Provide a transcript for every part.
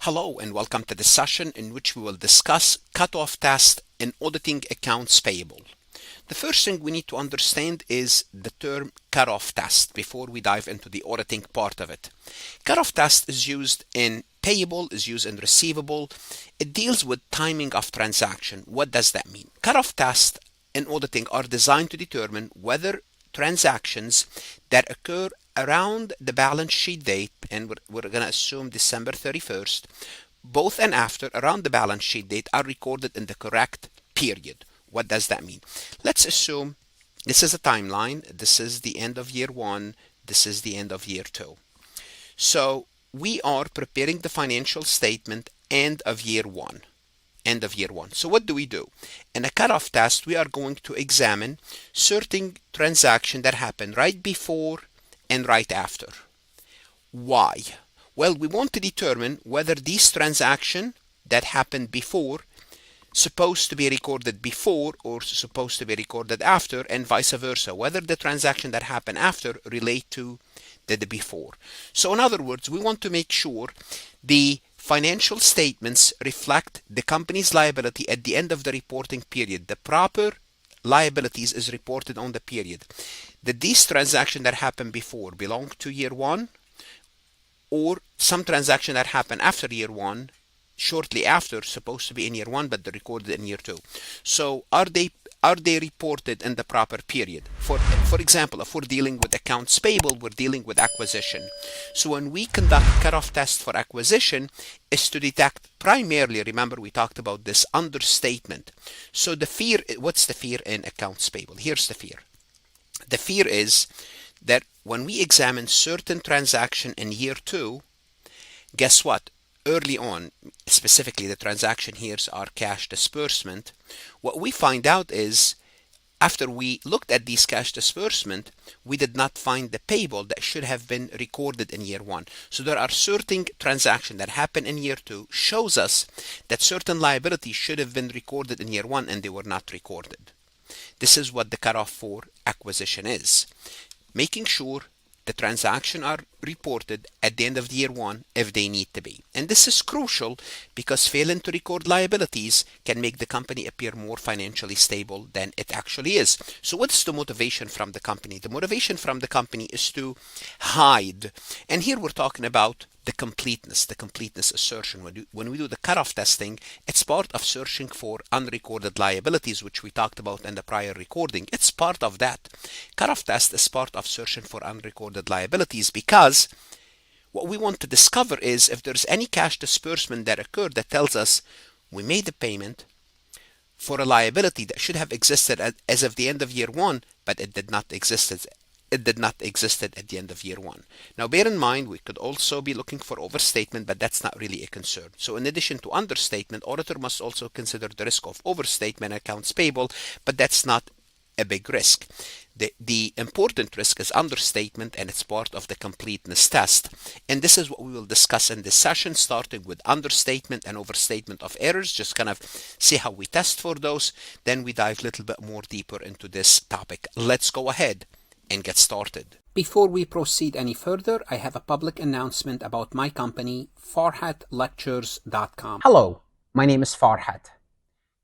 Hello and welcome to the session in which we will discuss cutoff test in auditing accounts payable. The first thing we need to understand is the term cutoff test before we dive into the auditing part of it. Cutoff test is used in payable, is used in receivable. It deals with timing of transaction. What does that mean? Cutoff tests in auditing are designed to determine whether transactions that occur around the balance sheet date, and we're going to assume December 31st, both and after around the balance sheet date are recorded in the correct period. What does that mean? Let's assume this is a timeline. This is the end of year one. This is the end of year two. So we are preparing the financial statement end of year one. So what do? In a cutoff test, we are going to examine certain transactions that happen right before and right after. Why? Well, we want to determine whether these transactions that happened before supposed to be recorded before or supposed to be recorded after, and vice versa, whether the transaction that happened after relate to the before. So in other words, we want to make sure the financial statements reflect the company's liability at the end of the reporting period. The proper liabilities is reported on the period. Did these transactions that happened before belong to year one, or some transaction that happened after year one, shortly after, supposed to be in year one but they're recorded in year two? So are they reported in the proper period? For example, if we're dealing with accounts payable, we're dealing with acquisition. So when we conduct cutoff test for acquisition, is to detect primarily, remember we talked about this understatement. So the fear, what's the fear in accounts payable? Here's the fear. The fear is that when we examine certain transaction in year two, guess what? Early on, specifically the transaction here are cash disbursement. What we find out is after we looked at these cash disbursement, we did not find the payable that should have been recorded in year one. So there are certain transactions that happen in year two, shows us that certain liabilities should have been recorded in year one and they were not recorded. This is what the cutoff for acquisition is. Making sure the transactions are reported at the end of the year one if they need to be. And this is crucial because failing to record liabilities can make the company appear more financially stable than it actually is. So what's the motivation from the company? The motivation from the company is to hide. And here we're talking about the completeness assertion. When we do the cutoff testing, it's part of searching for unrecorded liabilities, which we talked about in the prior recording. It's part of that. Cutoff test is part of searching for unrecorded liabilities because what we want to discover is if there's any cash disbursement that occurred that tells us we made a payment for a liability that should have existed as of the end of year one, but it did not exist at the end of year one. Now bear in mind, we could also be looking for overstatement, but that's not really a concern. So in addition to understatement, auditor must also consider the risk of overstatement accounts payable, but that's not a big risk. The important risk is understatement, and it's part of the completeness test. And this is what we will discuss in this session, starting with understatement and overstatement of errors. Just kind of see how we test for those. Then we dive a little bit more deeper into this topic. Let's go ahead and get started. Before we proceed any further, I have a public announcement about my company, farhatlectures.com. Hello, my name is Farhat.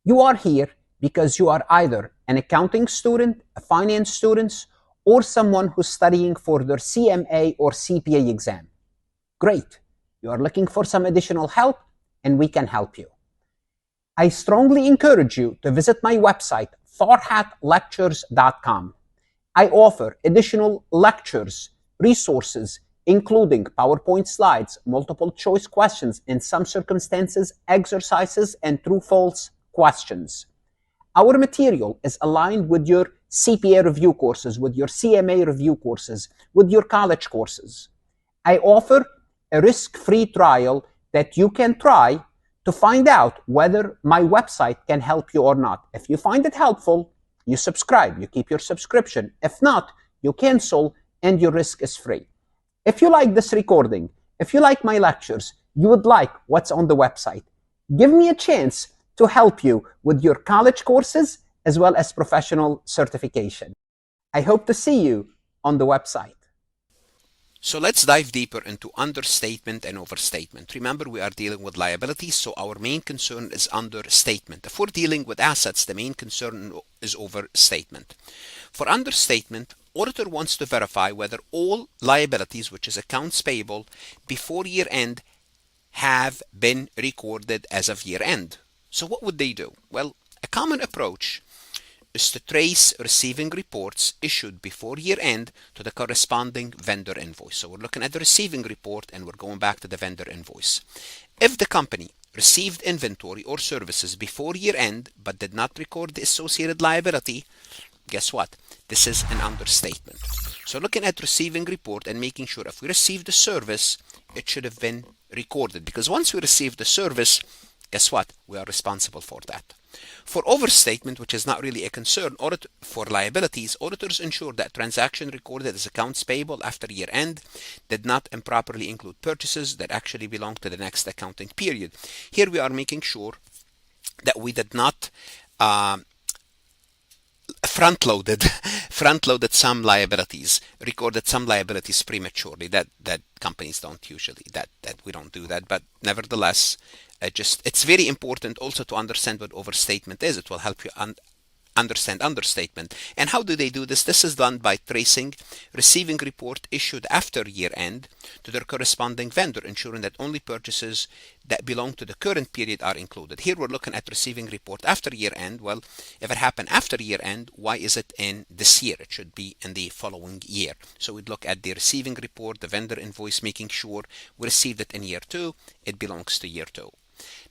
You are here because you are either an accounting student, a finance student, or someone who's studying for their CMA or CPA exam. Great. You are looking for some additional help, and we can help you. I strongly encourage you to visit my website, farhatlectures.com. I offer additional lectures, resources, including PowerPoint slides, multiple choice questions, in some circumstances, exercises, and true-false questions. Our material is aligned with your CPA review courses, with your CMA review courses, with your college courses. I offer a risk-free trial that you can try to find out whether my website can help you or not. If you find it helpful, you subscribe, you keep your subscription. If not, you cancel and your risk is free. If you like this recording, if you like my lectures, you would like what's on the website, give me a chance to help you with your college courses as well as professional certification. I hope to see you on the website. So let's dive deeper into understatement and overstatement. Remember, we are dealing with liabilities, so our main concern is understatement. If we're dealing with assets, the main concern is overstatement. For understatement, auditor wants to verify whether all liabilities, which is accounts payable, before year end have been recorded as of year end. So what would they do? Well, a common approach is to trace receiving reports issued before year end to the corresponding vendor invoice. So we're looking at the receiving report and we're going back to the vendor invoice. If the company received inventory or services before year end but did not record the associated liability, guess what? This is an understatement. So looking at receiving report and making sure if we received the service, it should have been recorded, because once we receive the service, guess what? We are responsible for that. For overstatement, which is not really a concern, for liabilities, auditors ensure that transaction recorded as accounts payable after year end did not improperly include purchases that actually belong to the next accounting period. Here we are making sure that we did not front-loaded some liabilities, recorded some liabilities prematurely. That companies don't usually, that we don't do that, but nevertheless, it's very important also to understand what overstatement is. It will help you understand understatement. And how do they do this? This is done by tracing receiving report issued after year end to their corresponding vendor, ensuring that only purchases that belong to the current period are included. Here we're looking at receiving report after year end. Well, if it happened after year end, why is it in this year? It should be in the following year. So we'd look at the receiving report, the vendor invoice, making sure we received it in year 2, it belongs to year 2.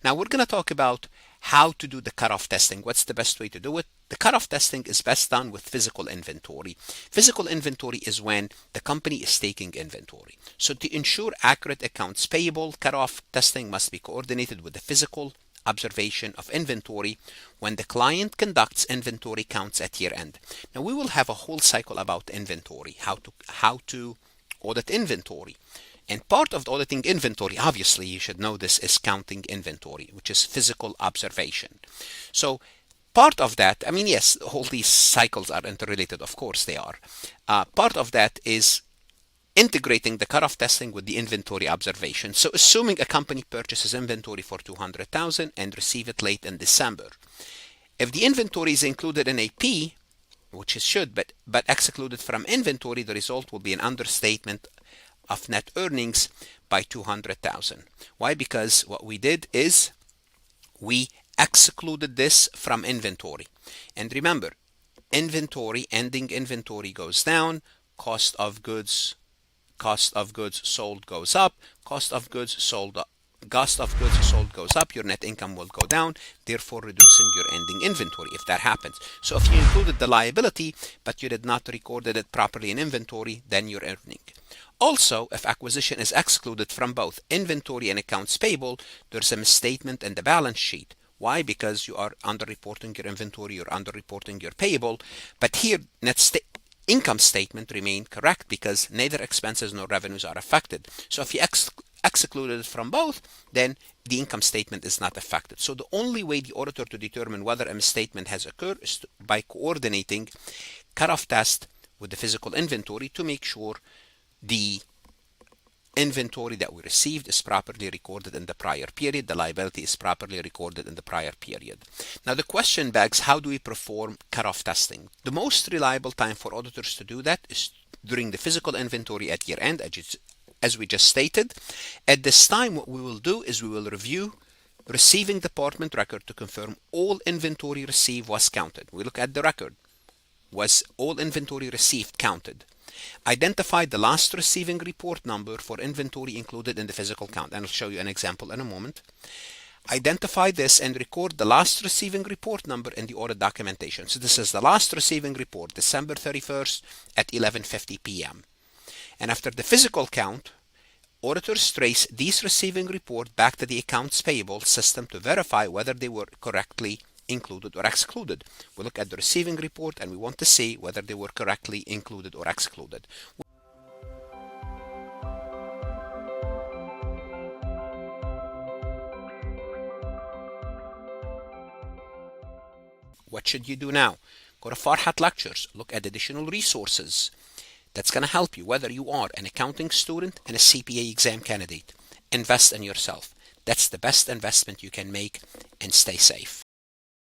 Now we're going to talk about how to do the cutoff testing. What's the best way to do it? The cutoff testing is best done with physical inventory. Physical inventory is when the company is taking inventory. So to ensure accurate accounts payable, cutoff testing must be coordinated with the physical observation of inventory when the client conducts inventory counts at year end. Now we will have a whole cycle about inventory, how to audit inventory. And part of auditing inventory, obviously you should know this, is counting inventory, which is physical observation. So part of that, I mean, yes, all these cycles are interrelated, of course they are. Part of that is integrating the cutoff testing with the inventory observation. So assuming a company purchases inventory for $200,000 and receive it late in December. If the inventory is included in AP, which it should, but excluded from inventory, the result will be an understatement of net earnings by $200,000. Why? Because what we did is we excluded this from inventory. And remember, inventory, ending inventory goes down, cost of goods sold goes up, cost of goods sold goes up, your net income will go down, therefore reducing your ending inventory if that happens. So if you included the liability but you did not record it properly in inventory, then you're earning. Also, if acquisition is excluded from both inventory and accounts payable, there's a misstatement in the balance sheet. Why? Because you are underreporting your inventory, you're underreporting your payable, but here income statement remain correct because neither expenses nor revenues are affected. So if you excluded it from both, then the income statement is not affected. So the only way the auditor to determine whether a misstatement has occurred is by coordinating cutoff test with the physical inventory to make sure the inventory that we received is properly recorded in the prior period, the liability is properly recorded in the prior period. Now the question begs, how do we perform cutoff testing? The most reliable time for auditors to do that is during the physical inventory at year end, as we just stated. At this time, what we will do is we will review receiving department record to confirm all inventory received was counted. We look at the record. Was all inventory received counted? Identify the last receiving report number for inventory included in the physical count, and I'll show you an example in a moment. Identify this and record the last receiving report number in the audit documentation. So this is the last receiving report, December 31st at 11:50 p.m. And after the physical count, auditors trace these receiving report back to the accounts payable system to verify whether they were correctly included or excluded. We look at the receiving report and we want to see whether they were correctly included or excluded. What should you do now? Go to Farhat Lectures, look at additional resources. that's going to help you whether you are an accounting student and a CPA exam candidate. Invest in yourself. That's the best investment you can make, and stay safe.